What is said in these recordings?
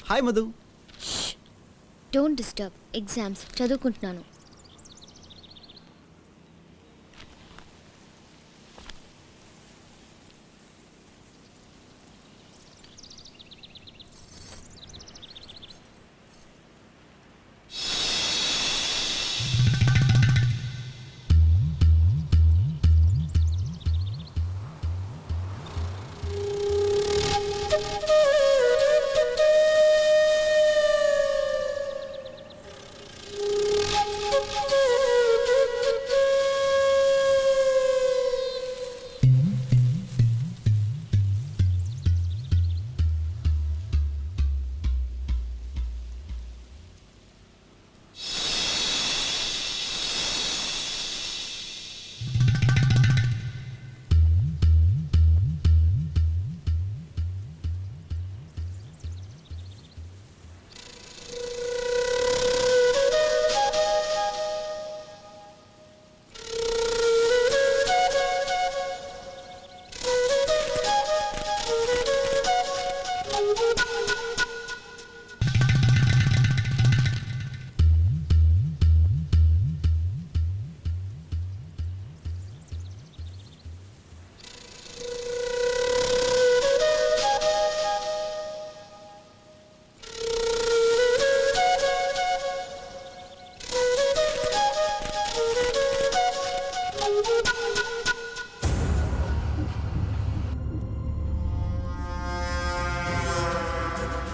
Hi Madhu. Don't disturb. Exams చదువుకుంటున్నాను.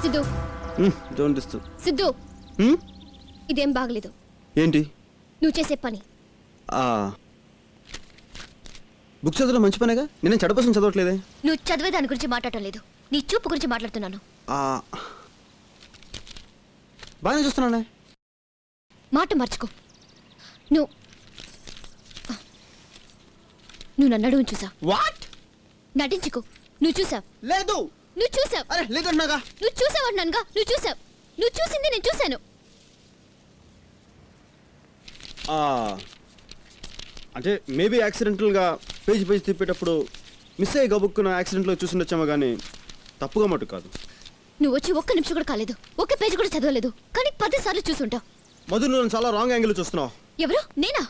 Siddhu, don't disturb. Siddhu, ఇదేం బాగలేదు. ఏంటి నువ్వు చేసే పని? బుక్ చదవడం మంచి పనేగా. నేను చెడ్డ కోసం చదవట్లేదే. నువ్వు చదివే దాని గురించి మాట్లాడటం లేదు, నీ చూపు గురించి మాట్లాడుతున్నాను. బాగానే చూస్తున్నానే. మాట మర్చుకో. నువ్వు నన్ను అడుగుని చూసావు. వాట్? నటించుకో. నువ్వు చూసావు. లేదు. నువ్వు చూసావు. అరే లేదన్నాగా. నువ్వు చూసావు అన్నానుగా. నువ్వు చూసావు. నువ్వు చూసింది నేను చూశాను. అంటే మేబీ యాక్సిడెంటల్గా పేజ్ తిప్పేటప్పుడు మిస్ అయ్యి గబుక్కున్న యాక్సిడెంట్లో చూసిండొచ్చామో కానీ తప్పుగా మటు కాదు. నువ్వు వచ్చి ఒక్క నిమిషం కూడా కాలేదు, ఒక్క పేజ్ కూడా చదవలేదు, కానీ 10 సార్లు చూసుంటావు. మధు, నువ్వు చాలా రాంగ్ యాంగిల్ చూస్తున్నావు. ఎవరు? నేనా?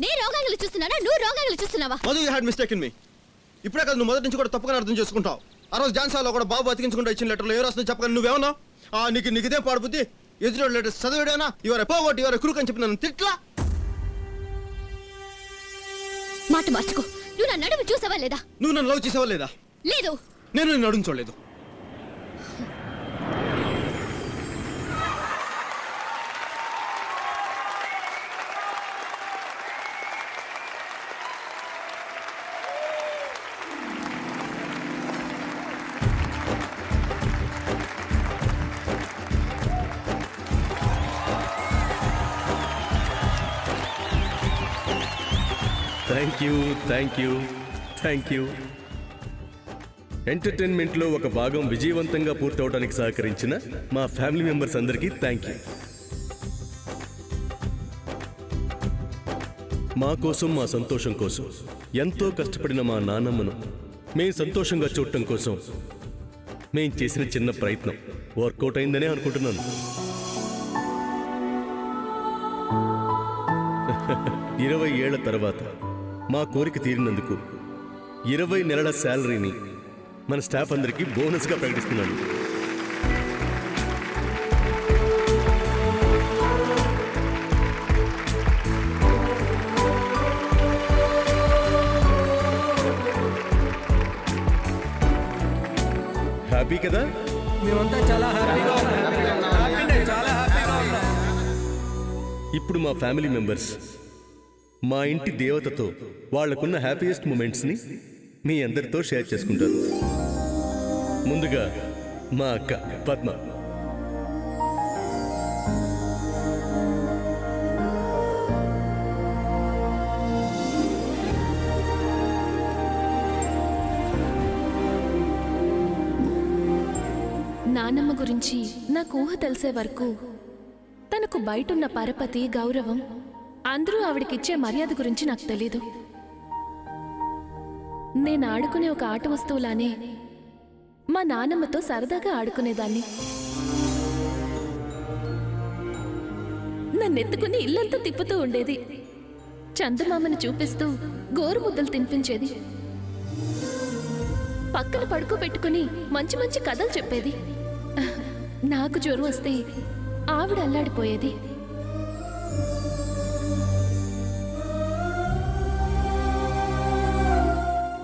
నేను రాంగ్ యాంగిల్ చూస్తున్నానా? నువ్వు రాంగ్ యాంగిల్ చూస్తున్నావా? Madhu, you had mistake in me. ఇప్పుడే కాదు, నువ్వు మొదటి నుంచి కూడా తప్పుగా అర్థం చేసుకుంటావు. ఆ రోజు ఝాన్సీలో కూడా బాబు అతికించుకుంటూ ఇచ్చిన లెటర్లో ఏ రాస్తుందో చెప్పగానే నువ్వేమన్నా నీకు ఇదే పాడుబుద్ధి, ఎదురు లెటర్స్ చదివాడేనా, ఇవరే పోగొట్టి ఇవరే కురుకు అని చెప్పి నన్ను తిట్లా. మాట మార్చుకో. నువ్వు నన్ను అడుగు చూసావా లేదా? నువ్వు నన్ను లవ్ చేసావా లేదా? లేదు. నేను నిన్ను అడుగు చూడలేదు. Thank you. ఎంటర్టైన్మెంట్లో ఒక భాగం విజయవంతంగా పూర్తవడానికి సహకరించిన మా ఫ్యామిలీ మెంబర్స్ అందరికీ థ్యాంక్ యూ. మా కోసం, మా సంతోషం కోసం ఎంతో కష్టపడిన మా నాన్నమ్మను మేము సంతోషంగా చూడటం కోసం మేము చేసిన చిన్న ప్రయత్నం వర్కౌట్ అయిందనే అనుకుంటున్నాను. 20 ఏళ్ల తర్వాత మా కోరిక తీరినందుకు 20 నెలల శాలరీని మన స్టాఫ్ అందరికీ బోనస్గా ప్రకటిస్తున్నాను. హ్యాపీ కదా? మేమంతా చాలా హ్యాపీగా ఉన్నాం. ఇప్పుడు మా ఫ్యామిలీ మెంబర్స్ మా ఇంటి దేవతతో వాళ్లకున్న హ్యాపీయెస్ట్ మూమెంట్స్ని మీ అందరితో షేర్ చేసుకుంటారు. ముందుగా మా అక్క పద్మ. నానమ్మ గురించి నాకు ఊహ తెలిసే వరకు తనకు బయటున్న పరపతి, గౌరవం, అందరూ ఆవిడకిచ్చే మర్యాద గురించి నాకు తెలీదు. నేను ఆడుకునే ఒక ఆట వస్తువులానే మా నానమ్మతో సరదాగా ఆడుకునేదాన్ని. నన్నెత్తుకుని ఇల్లంతా తిప్పుతూ ఉండేది. చందమామని చూపిస్తూ గోరుముద్దలు తినిపించేది. పక్కన పడుకోబెట్టుకుని మంచి మంచి కథలు చెప్పేది. నాకు జ్వరం వస్తే ఆవిడ అల్లాడిపోయేది.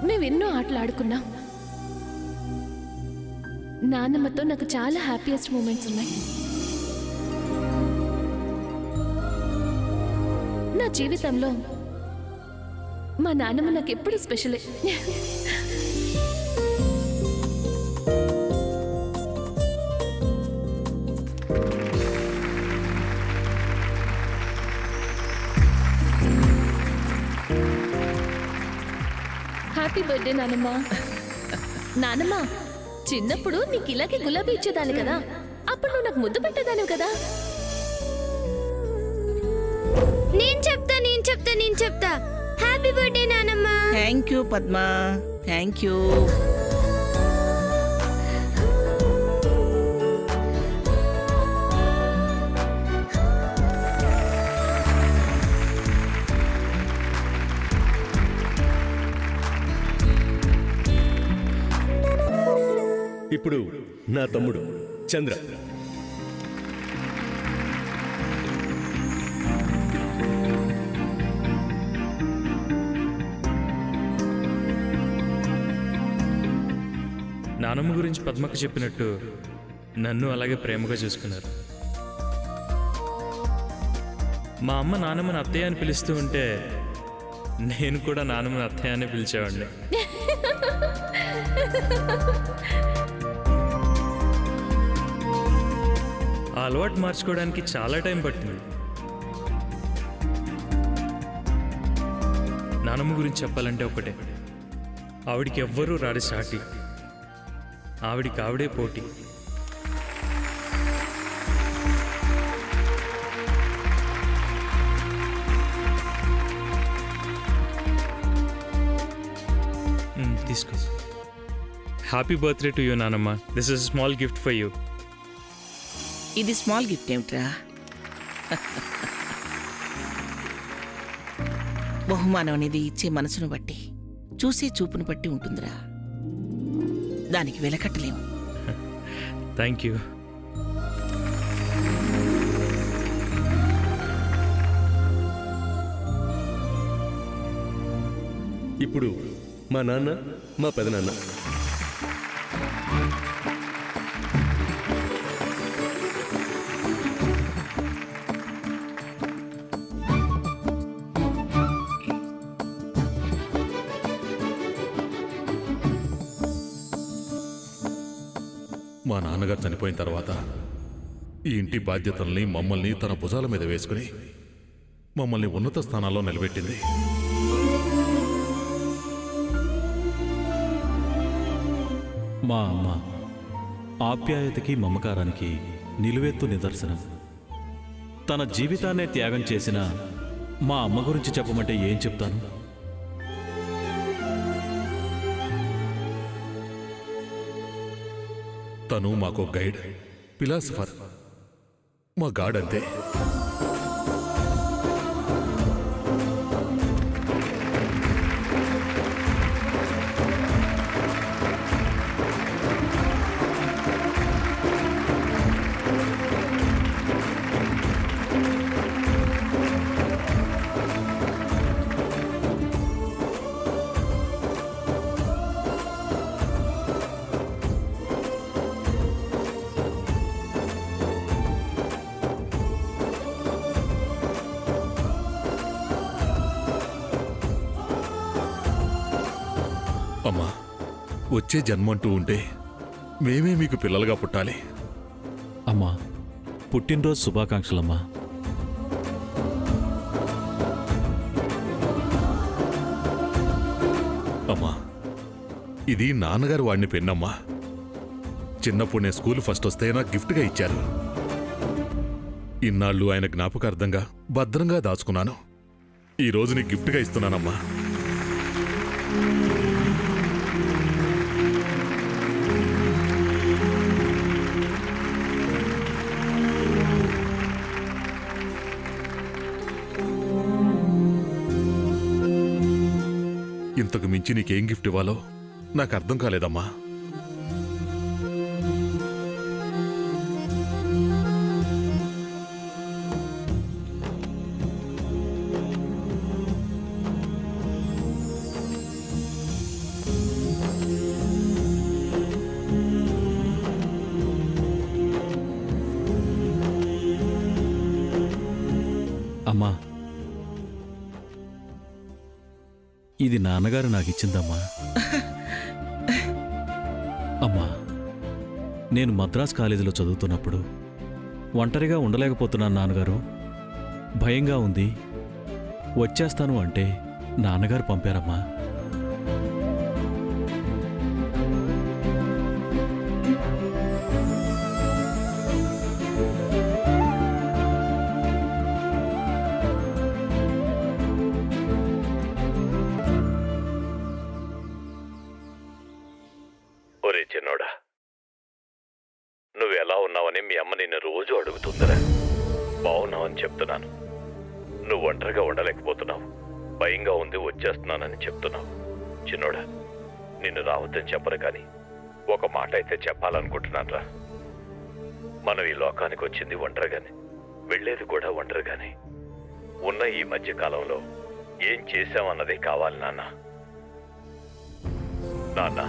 మేమెన్నో ఆటలాడుకున్నాం. నాన్నమ్మతో నాకు చాలా హ్యాపీయెస్ట్ మూమెంట్స్ ఉన్నాయి. నా జీవితంలో మా నాన్నమ్మ నాకు ఎప్పుడు స్పెషలే. హ్యాపీ బర్త్డే నానమ్మ. నానమ్మ, చిన్నప్పుడు నీకు ఇలాగే గులాబీ ఇచ్చేదాన్ని కదా, అప్పుడు నువ్వు నాకు ముద్దు పెట్టేదాన్ని కదా. నేను చెప్తా హ్యాపీ బర్త్డే నానమ్మ. Thank you Padma, thank you. ఇప్పుడు నా తమ్ముడు చంద్ర. నానమ్మ గురించి పద్మకు చెప్పినట్టు నన్ను అలాగే ప్రేమగా చూసుకున్నారు. మా అమ్మ నానమ్మని అత్తయ్య అని పిలుస్తూ ఉంటే నేను కూడా నానమ్మని అత్తయ్య అని పిలిచేవాడిని. ఆ అలవాటు మార్చుకోవడానికి చాలా టైం పట్టింది. నానమ్మ గురించి చెప్పాలంటే ఒకటే, ఆవిడికి ఎవ్వరూ రాడి సాటి, ఆవిడికి ఆవిడే పోటీ. తీసుకో. హ్యాపీ బర్త్డే టు యూ నానమ్మ. This is small gift for you. ఇది స్మాల్ గిఫ్ట్ ఏమిట్రా? బహుమానం అనేది ఇచ్చే మనసును బట్టి, చూసే చూపును బట్టి ఉంటుందిరా. దానికి వెలకట్టలేము. Thank you. ఇప్పుడు మా నాన్న, మా పెదనాన్న. మా నాన్నగారు చనిపోయిన తర్వాత ఈ ఇంటి బాధ్యతల్ని మమ్మల్ని తన భుజాల మీద వేసుకుని మమ్మల్ని ఉన్నత స్థానాల్లో నిలబెట్టింది. మా అమ్మ ఆప్యాయతకి మమకారానికి నిలువెత్తు నిదర్శనం. తన జీవితాన్నే త్యాగం చేసిన మా అమ్మ గురించి చెప్పమంటే ఏం చెప్తాను? తను మాకు గైడ్, ఫిలాసఫర్, మా గాడ్ అంతే. అమ్మా, వచ్చే జన్మంటూ ఉంటే మేమే మీకు పిల్లలుగా పుట్టాలి. అమ్మా, పుట్టినరోజు శుభాకాంక్షలమ్మా. అమ్మా, ఇది నాన్నగారు వాడిని పెన్నమ్మా. చిన్నప్పుడు నేను స్కూల్ ఫస్ట్ వస్తే నాకు గిఫ్ట్గా ఇచ్చారు. ఇన్నాళ్ళు ఆయన జ్ఞాపకార్థంగా భద్రంగా దాచుకున్నాను. ఈ రోజు నీకు గిఫ్ట్గా ఇస్తున్నానమ్మా. ఇంతకు మించి నీకేం గిఫ్ట్ ఇవ్వాలో నాకు అర్థం కాలేదమ్మా. అమ్మా, ఇది నాన్నగారు నాకు ఇచ్చిందమ్మా. అమ్మా, నేను మద్రాస్ కాలేజీలో చదువుతున్నప్పుడు ఒంటరిగా ఉండలేకపోతున్నాను నాన్నగారు. భయంగా ఉంది, వచ్చేస్తాను అంటే నాన్నగారు పంపారమ్మా. ఒరే చిన్నోడా, నువ్వెలా ఉన్నావని మీ అమ్మ నిన్ను రోజు అడుగుతుందిరా. బాగున్నావని చెప్తున్నాను. నువ్వు ఒంటరిగా ఉండలేకపోతున్నావు, భయంగా ఉంది, వచ్చేస్తున్నానని చెప్తున్నావు. చిన్నోడా, నిన్ను రావద్దని చెప్పరు కానీ ఒక మాట అయితే చెప్పాలనుకుంటున్నాను రా. మనం ఈ లోకానికి వచ్చింది ఒంటరిగానే, వెళ్ళేది కూడా ఒంటరిగానే. ఉన్న ఈ మధ్య కాలంలో ఏం చేశామన్నదే కావాలి నాన్న. నాన్న,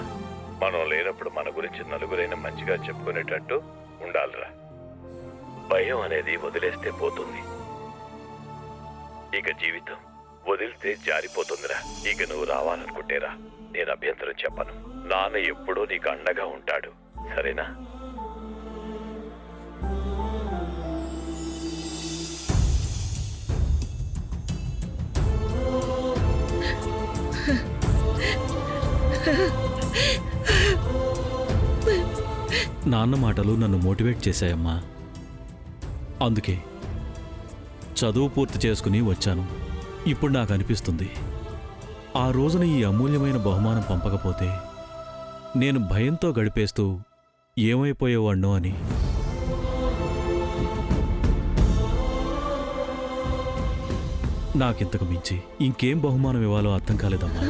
మనం లేనప్పుడు మన గురించి నలుగురైనా మంచిగా చెప్పుకునేటట్టు ఉండాలిరా. భయం అనేది వదిలేస్తే పోతుంది. ఇక జీవితం వదిలితే జారిపోతుందిరా. ఇక నువ్వు రావాలనుకుంటేరా, నేను అభ్యంతరం చెప్పను. నాన్న ఎప్పుడూ నీకు అండగా ఉంటాడు, సరేనా? నాన్న మాటలు నన్ను మోటివేట్ చేశాయమ్మా. అందుకే చదువు పూర్తి చేసుకుని వచ్చాను. ఇప్పుడు నాకు అనిపిస్తుంది, ఆ రోజున ఈ అమూల్యమైన బహుమానం పంపకపోతే నేను భయంతో గడిపేస్తూ ఏమైపోయేవాణ్ణో అని. నాకింతకు మించి ఇంకేం బహుమానం ఇవ్వాలో అర్థం కాలేదమ్మా.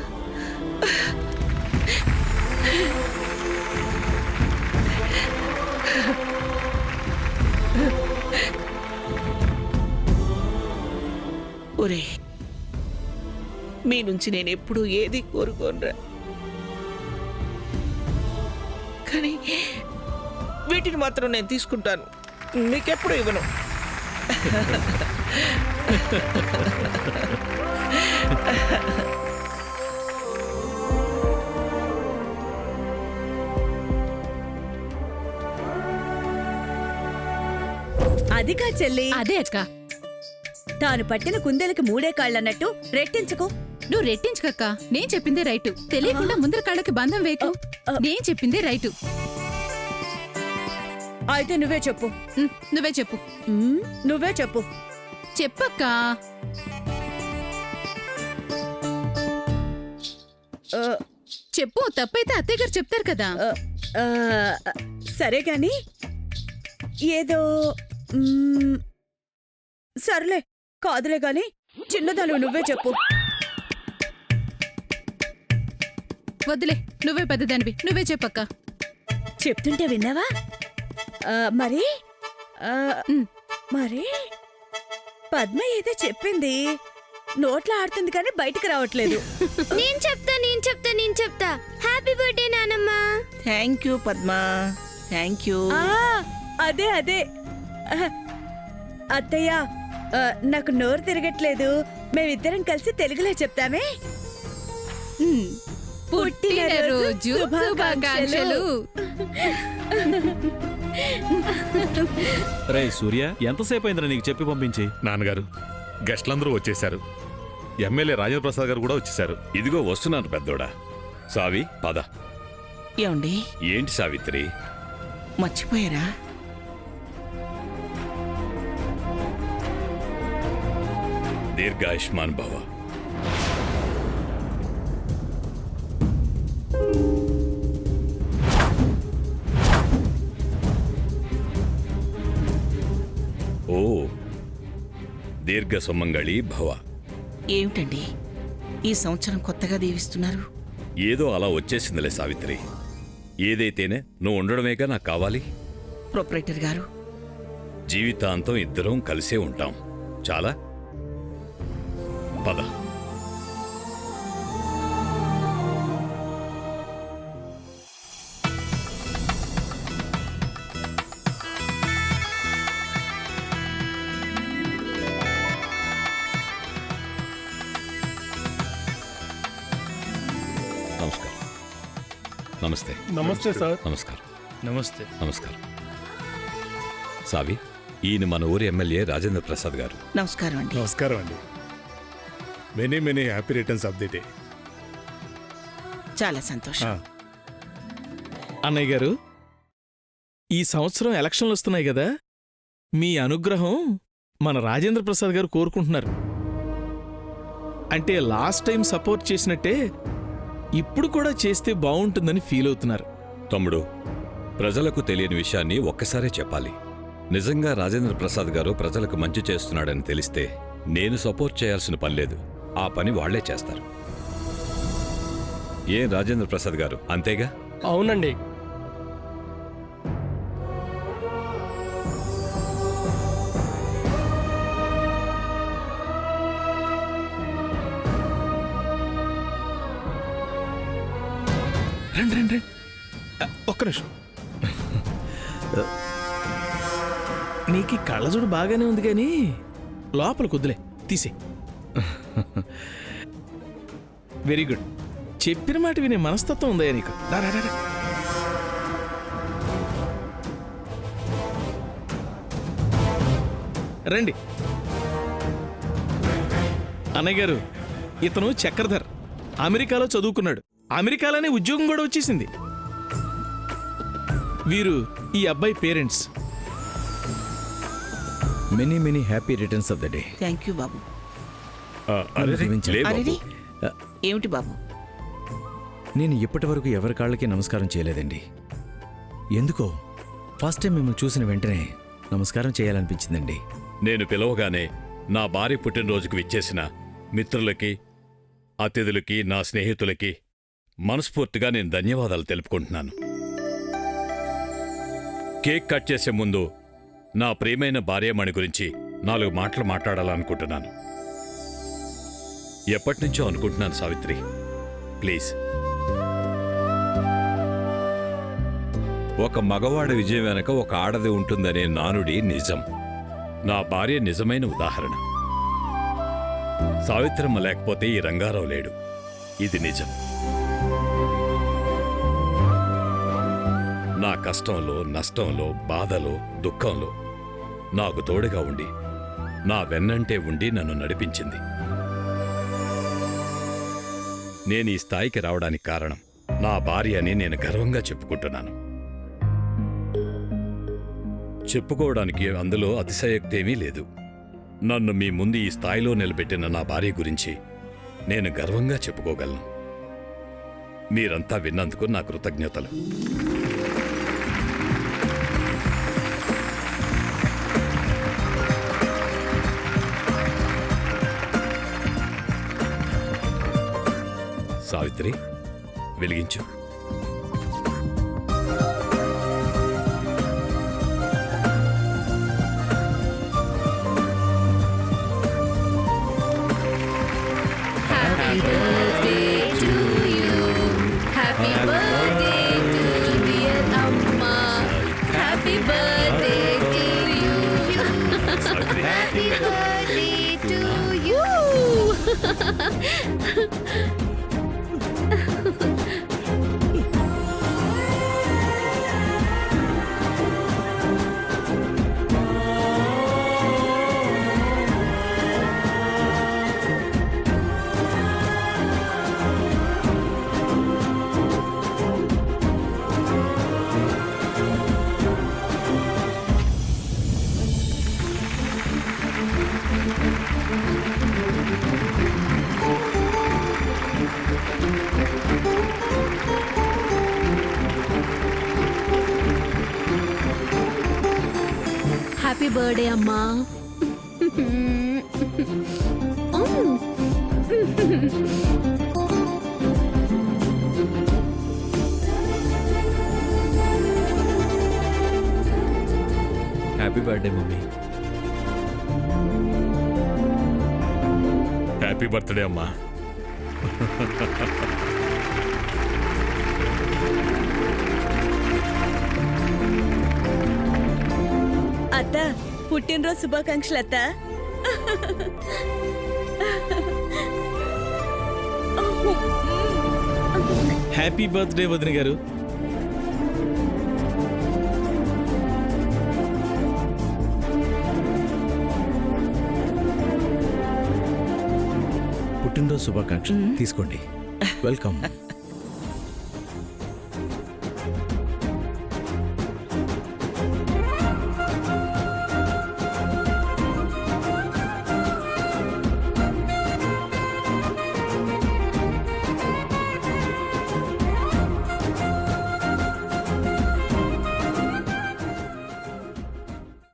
ఒరే, మీ నుంచి నేను ఎప్పుడూ ఏది కోరుకోనరా, కానీ వీటిని మాత్రం నేను తీసుకుంటాను, మీకెప్పుడు ఇవ్వను. అదిగా చెల్లి, అదే అక్క. తాను పట్టిన కుందేలకి మూడే కాళ్ళన్నట్టు రెట్టించుకో. నువ్వు రెట్టించుకక్క. నేను చెప్పిందే రైటు. తెలియకుండా ముందర కాళ్ళకి బంధం వేకు. నేను చెప్పిందే రైటు. అయితే నువ్వే చెప్పు. నువ్వే చెప్పు. నువ్వే చెప్పు. చెప్పక్క. చెప్పు. తప్పైతే అత్తయ్య గారు చెప్తారు కదా. సరే గాని ఏదో సర్లే, కాదులే గాని చిన్నదాలు నువ్వే చెప్పు. వద్దులే, నువ్వే పెద్దదానివి. నువ్వే చెప్పక్క. చెప్తుంటే విన్నావా? మరి మరి పద్మ ఏదో చెప్పింది, నోట్లో ఆడుతుంది కానీ బయటికి రావట్లేదు. నేను చెప్తా. హ్యాపీ బర్త్డే నానమ్మ. Thank you Padma, thank you. అదే అదే అత్తయ్య, నాకు నోరు తిరగట్లేదు. మేమిద్దరం కలిసి తెలుగులో చెప్తామే. పుట్టినరోజు శుభాకాంక్షలు. రే సూర్య, ఎంతసేపు అయిందిరా నీకు చెప్పి పంపించి? నాన్నగారు, గెస్ట్లందరూ వచ్చేశారు. ఎమ్మెల్యే రాజేంద్ర ప్రసాద్ గారు కూడా వచ్చేశారు. ఇదిగో వస్తున్నాను పెద్దోడా. సావి, పద. ఏమండి? ఏంటి సావిత్రి? మర్చిపోయారా? దీర్ఘాయుష్మాన్ భవ. ఓ, దీర్ఘ సుమంగళి భవ. ఏమిటండి? ఈ సంవత్సరం కొత్తగా దీవిస్తున్నారు? ఏదో అలా వచ్చేసిందిలే సావిత్రి. ఏదైతేనే నువ్వు ఉండడమేగా నాకు కావాలి. ప్రొపరేటర్ గారు, జీవితాంతం ఇద్దరం కలిసే ఉంటాం. చాలా పద. నమస్కారం. నమస్తే. నమస్తే సార్. నమస్కారం. నమస్తే. నమస్కారం. సావి, ఈయన మన ఊరి ఎమ్మెల్యే రాజేంద్ర ప్రసాద్ గారు. నమస్కారం అండి. నమస్కారం అండి. Many happy returns of the day. చాలా సంతోషం. అన్నయ్య గారు, ఈ సంవత్సరం ఎలక్షన్లు వస్తున్నాయి కదా, మీ అనుగ్రహం మన రాజేంద్ర ప్రసాద్ గారు కోరుకుంటున్నారు. అంటే లాస్ట్ టైం సపోర్ట్ చేసినట్టే ఇప్పుడు కూడా చేస్తే బాగుంటుందని ఫీల్ అవుతున్నారు. తమ్ముడు, ప్రజలకు తెలియని విషయాన్ని ఒక్కసారే చెప్పాలి. నిజంగా రాజేంద్ర ప్రసాద్ గారు ప్రజలకు మంచి చేస్తున్నాడని తెలిస్తే నేను సపోర్ట్ చేయాల్సిన పని లేదు. ఆ పని వాళ్లే చేస్తారు. ఏం రాజేంద్ర ప్రసాద్ గారు, అంతేగా? అవునండి. రండి రండి రండి, ఒక్క నిమిషం. నీకు ఈ కళ్ళజోడు బాగానే ఉంది కానీ లోపల కుద్దులే తీసే. Very good. చెప్పిన మాట వినే మనస్తత్వం ఉందా నీకు? రా రా రా. రండి. అన్నయ్య గారు, ఇతను చక్రధర్. అమెరికాలో చదువుకున్నాడు. అమెరికాలోనే ఉద్యోగం కూడా వచ్చేసింది. వీరు ఈ అబ్బాయి parents. Many happy returns of the day. Thank you బాబు. లే బాబు. అరే, ఏమిటి బాబు? నేను ఇప్పటి వరకు ఎవరి కాళ్ళకి నమస్కారం చేయలేదండి. ఎందుకో ఫస్ట్ టైం మిమ్మల్ని చూసిన వెంటనే నమస్కారం చేయాలనిపించిందండి. నేను పిలవగానే నా భార్య పుట్టినరోజుకు విచ్చేసిన మిత్రులకి, అతిథులకి, నా స్నేహితులకి మనస్ఫూర్తిగా నేను ధన్యవాదాలు తెలుపుకుంటున్నాను. కేక్ కట్ చేసే ముందు నా ప్రియమైన భార్యమణి గురించి 4 మాటలు మాట్లాడాలనుకుంటున్నాను. ఎప్పటినుంచో అనుకుంటున్నాను సావిత్రి, ప్లీజ్. ఒక మగవాడి విజయం వెనక ఒక ఆడది ఉంటుందనే నానుడి నిజం. నా భార్య నిజమైన ఉదాహరణ. సావిత్రమ్మ లేకపోతే ఈ రంగారావు లేడు. ఇది నిజం. నా కష్టంలో, నష్టంలో, బాధలో, దుఃఖంలో నాకు తోడుగా ఉండి, నా వెన్నంటే ఉండి నన్ను నడిపించింది. నేను ఈ స్థాయికి రావడానికి కారణం నా భార్య అని నేను గర్వంగా చెప్పుకుంటున్నాను. చెప్పుకోవడానికి అందులో అతిశయోక్తేమీ లేదు. నన్ను మీ ముందు ఈ స్థాయిలో నిలబెట్టిన నా భార్య గురించి నేను గర్వంగా చెప్పుకోగలను. మీరంతా విన్నందుకు నా కృతజ్ఞతలు. సావిత్రి, వెలిగించు. హ్యాపీ బర్త్డే అమ్మా. Happy birthday mummy. Happy birthday అమ్మా. అత్త పుట్టినరోజు శుభాకాంక్షలు అత్త. హ్యాపీ బర్త్డే వదిన గారు. పుట్టినరోజు శుభాకాంక్షలు. తీసుకోండి. వెల్కమ్.